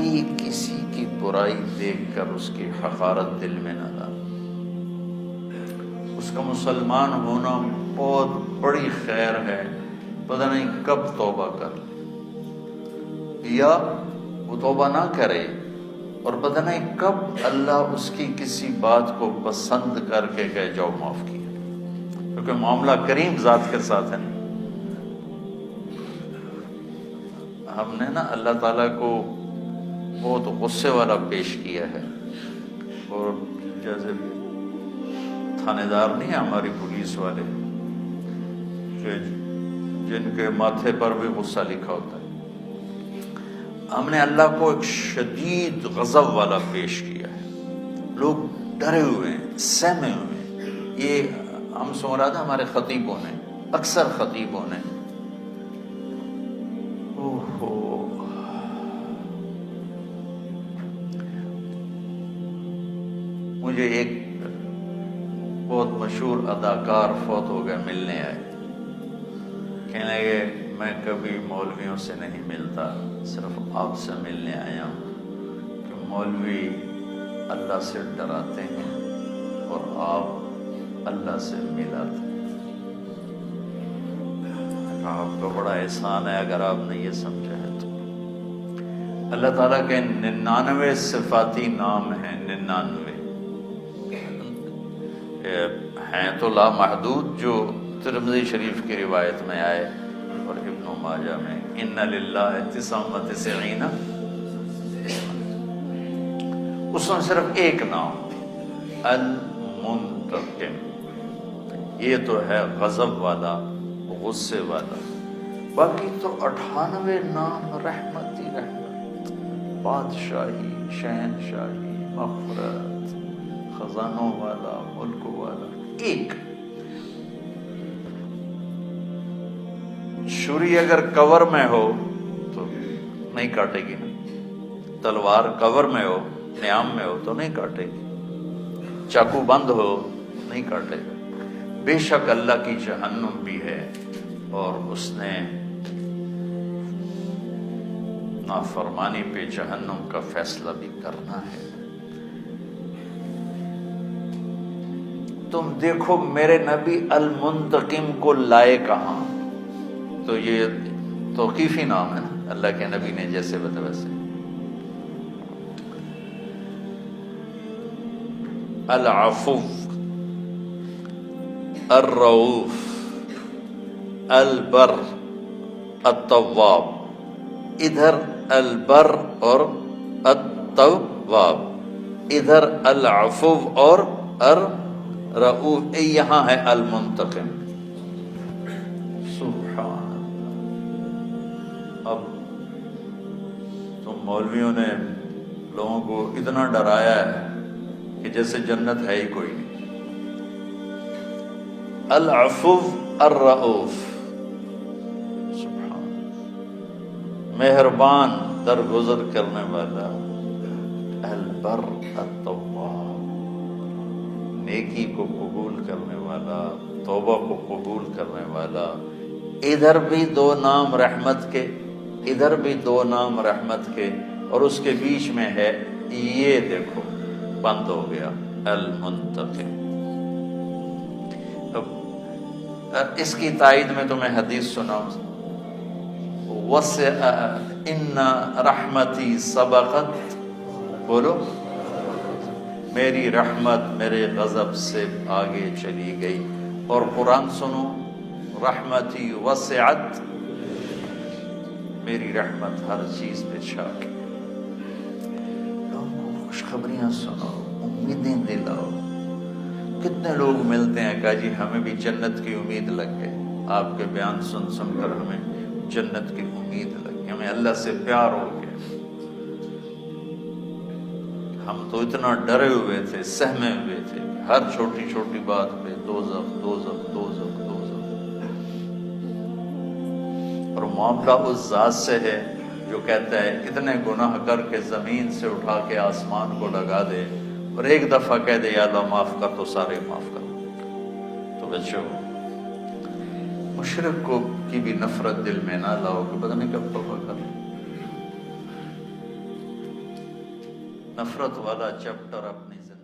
کبھی کسی کی برائی دیکھ کر اس کی حقارت دل میں نہ لا۔ اس کا مسلمان ہونا بہت بڑی خیر ہے، پتہ نہیں کب توبہ کر یا وہ توبہ نہ کرے، اور پتہ نہیں کب اللہ اس کی کسی بات کو پسند کر کے کہے جاؤ معاف کیا، کیونکہ معاملہ کریم ذات کے ساتھ ہے۔ ہم نے نا اللہ تعالیٰ کو بہت غصے والا پیش کیا ہے، اور جیسے تھانے دار نہیں ہیں ہماری پولیس والے کہ جن کے ماتھے پر بھی غصہ لکھا ہوتا ہے، ہم نے اللہ کو ایک شدید غضب والا پیش کیا ہے۔ لوگ ڈرے ہوئے ہیں، سہمے ہوئے ہیں۔ یہ ہم سن رہا تھا ہمارے خطیبوں نے، اکثر خطیبوں نے، مجھے ایک بہت مشہور اداکار فوت ہو گئے، ملنے آئے، کہنے لگے میں کبھی مولویوں سے نہیں ملتا، صرف آپ سے ملنے آیا ہوں کہ مولوی اللہ سے ڈراتے ہیں اور آپ اللہ سے ملاتے ہیں۔ آپ کا بڑا احسان ہے اگر آپ نے یہ سمجھا ہے تو۔ اللہ تعالیٰ کے 99 صفاتی نام ہیں، 99 ہیں تو لامحدود، جو ترمذی شریف کی روایت میں آئے اور ابن ماجہ میں، ان للہ 99 اس میں صرف ایک نام المنتقم، یہ تو ہے غضب والا، غصے والا، باقی تو 98 نام رحمت ہی رحمت، بادشاہی، شہنشاہی، مغفرت، خزانوں والا، ملک والا، ایک۔ چھری اگر کور میں ہو تو نہیں کاٹے گی نا، تلوار کور میں ہو، نیام میں ہو تو نہیں کاٹے گی، چاقو بند ہو نہیں کاٹے گا۔ بے شک اللہ کی جہنم بھی ہے، اور اس نے نافرمانی پہ جہنم کا فیصلہ بھی کرنا ہے۔ تم دیکھو میرے نبی المنتقم کو لائے کہاں، تو یہ توقیفی نام ہے نا، اللہ کے نبی نے جیسے بتایا ویسے۔ العفو، الرؤوف، البر، التواب، ادھر البر اور التواب، ادھر العفو اور الرؤوف، یہاں ہے المنتقم۔ سبحان اللہ۔ اب تم مولویوں نے لوگوں کو اتنا ڈرایا ہے کہ جیسے جنت ہے ہی کوئی نہیں۔ العفو الرؤوف، سبحان، مہربان، درگزر کرنے والا، البر التواب، نیکی کو قبول کرنے والا، توبہ کو قبول کرنے والا۔ ادھر بھی دو نام رحمت کے، ادھر بھی دو نام رحمت کے، اور اس کے بیچ میں ہے یہ دیکھو بند ہو گیا المنتقم۔ اس کی تائید میں تمہیں حدیث سناؤں، ان رحمتی سبقت، بولو میری رحمت میرے غضب سے آگے چلی گئی۔ اور قرآن سنو، رحمتی وسعت، میری رحمت ہر چیز پہ چھا گئی۔ لوگوں کو خوشخبریاں سناؤ، امیدیں دلاؤ۔ کتنے لوگ ملتے ہیں کہ جی ہمیں بھی جنت کی امید لگ گئی، آپ کے بیان سن سن کر ہمیں جنت کی امید لگی، ہمیں اللہ سے پیار ہو گیا۔ ہم تو اتنا ڈرے ہوئے تھے، سہمے ہوئے تھے، ہر چھوٹی چھوٹی بات پہ دوزخ دوزخ دوزخ دوزخ۔ اور معاملہ اس ذات سے ہے جو کہتا ہے اتنے گناہ کر کے زمین سے اٹھا کے آسمان کو لگا دے، اور ایک دفعہ کہہ دے یا اللہ معاف کر تو سارے معاف کر۔ تو بچوں، مشرک کو کی بھی نفرت دل میں نہ لاؤ کہ پتہ نہیں کب توبہ کر۔ نفرت والا چیپٹر اپنی زندگی